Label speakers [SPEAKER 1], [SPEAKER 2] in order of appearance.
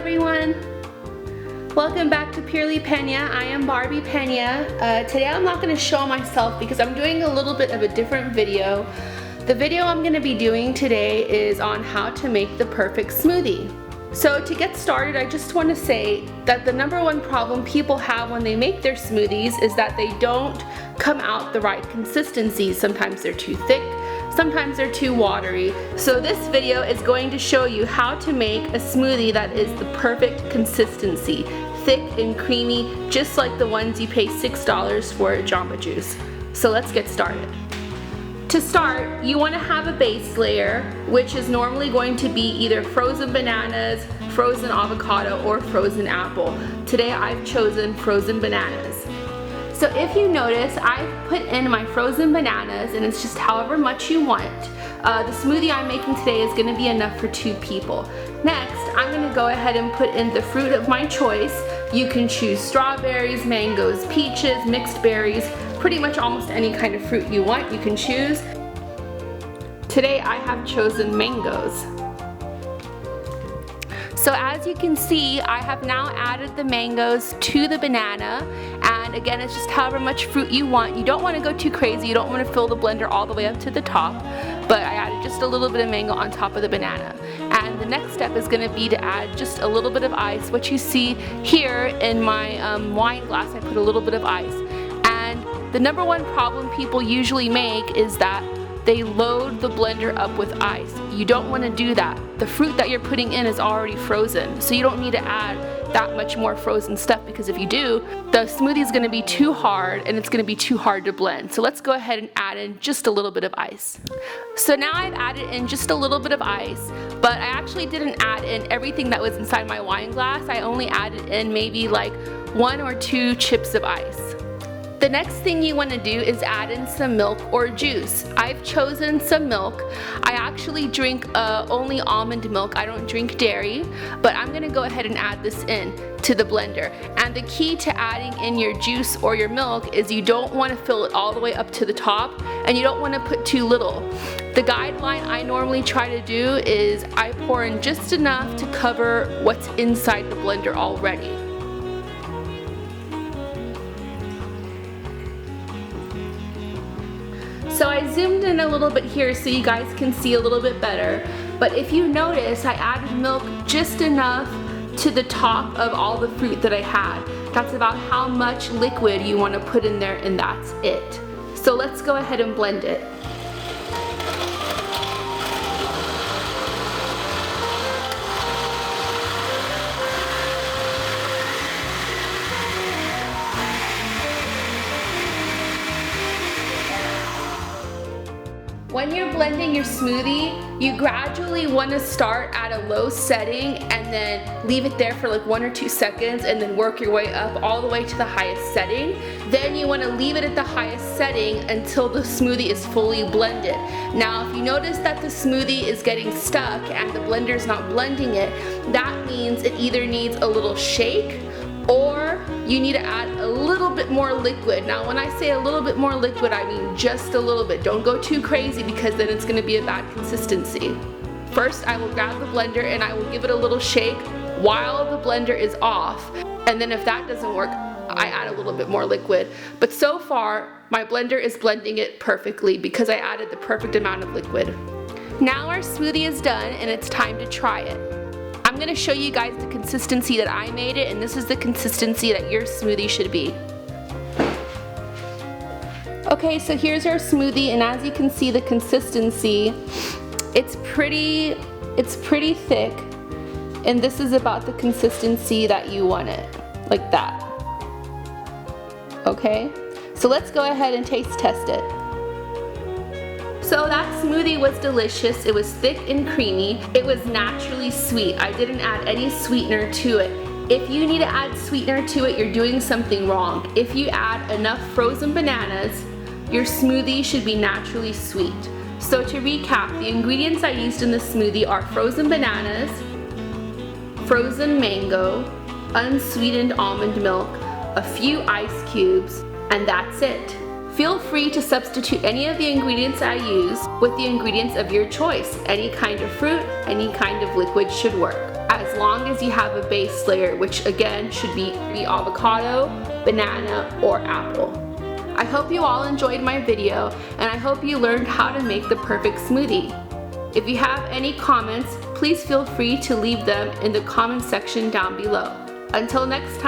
[SPEAKER 1] everyone! Welcome back to Pena. I am Barbie Pena. Today I'm not going to show myself because I'm doing a little bit of a different video. The video I'm going to be doing today is on how to make the perfect smoothie. So to get started, I just want to say that the number one problem people have when they make their smoothies is that they don't come out the right consistency. Sometimes they're too thick, sometimes they're too watery. So this video is going to show you how to make a smoothie that is the perfect consistency. Thick and creamy, just like the ones you pay $6 for at Jamba Juice. So let's get started. To start, you want to have a base layer, which is normally going to be either frozen bananas, frozen avocado, or frozen apple. Today I've chosen frozen bananas. So if you notice, I've put in my frozen bananas, and it's just however much you want. The smoothie I'm making today is going to be enough for 2 people. Next, I'm going to go ahead and put in the fruit of my choice. You can choose strawberries, mangoes, peaches, mixed berries, pretty much almost any kind of fruit you want, you can choose. Today I have chosen mangoes. So as you can see, I have now added the mangoes to the banana, and again, it's just however much fruit you want. You don't want to go too crazy, you don't want to fill the blender all the way up to the top, but I added just a little bit of mango on top of the banana. And the next step is going to be to add just a little bit of ice. What you see here in my wine glass, I put a little bit of ice. And the number one problem people usually make is that they load the blender up with ice. You don't want to do that. The fruit that you're putting in is already frozen, so you don't need to add that much more frozen stuff, because if you do, the smoothie is going to be too hard and it's going to be too hard to blend. So let's go ahead and add in just a little bit of ice. So now I've added in just a little bit of ice, but I actually didn't add in everything that was inside my wine glass. I only added in maybe like 1 or 2 chips of ice. The next thing you want to do is add in some milk or juice. I've chosen some milk. I actually drink only almond milk. I don't drink dairy, but I'm going to go ahead and add this in to the blender. And the key to adding in your juice or your milk is you don't want to fill it all the way up to the top, and you don't want to put too little. The guideline I normally try to do is I pour in just enough to cover what's inside the blender already. So I zoomed in a little bit here so you guys can see a little bit better, but if you notice, I added milk just enough to the top of all the fruit that I had. That's about how much liquid you want to put in there, and that's it. So let's go ahead and blend it. When you're blending your smoothie, you gradually want to start at a low setting and then leave it there for like 1 or 2 seconds and then work your way up all the way to the highest setting. Then you want to leave it at the highest setting until the smoothie is fully blended. Now if you notice that the smoothie is getting stuck and the blender is not blending it, that means it either needs a little shake or you need to add a little bit more liquid. Now when I say a little bit more liquid, I mean just a little bit. Don't go too crazy because then it's going to be a bad consistency. First I will grab the blender and I will give it a little shake while the blender is off, and then if that doesn't work, I add a little bit more liquid. But so far my blender is blending it perfectly because I added the perfect amount of liquid. Now our smoothie is done and it's time to try it. I'm going to show you guys the consistency that I made it, and this is the consistency that your smoothie should be. Okay, so here's our smoothie, and as you can see the consistency, it's pretty thick, and this is about the consistency that you want it, like that. Okay, so let's go ahead and taste test it. So that smoothie was delicious. It was thick and creamy. It was naturally sweet. I didn't add any sweetener to it. If you need to add sweetener to it, you're doing something wrong. If you add enough frozen bananas, your smoothie should be naturally sweet. So to recap, the ingredients I used in the smoothie are frozen bananas, frozen mango, unsweetened almond milk, a few ice cubes, and that's it. Feel free to substitute any of the ingredients I use with the ingredients of your choice. Any kind of fruit, any kind of liquid should work. as long as you have a base layer, which again should be avocado, banana, or apple. I hope you all enjoyed my video, and I hope you learned how to make the perfect smoothie. If you have any comments, please feel free to leave them in the comment section down below. Until next time.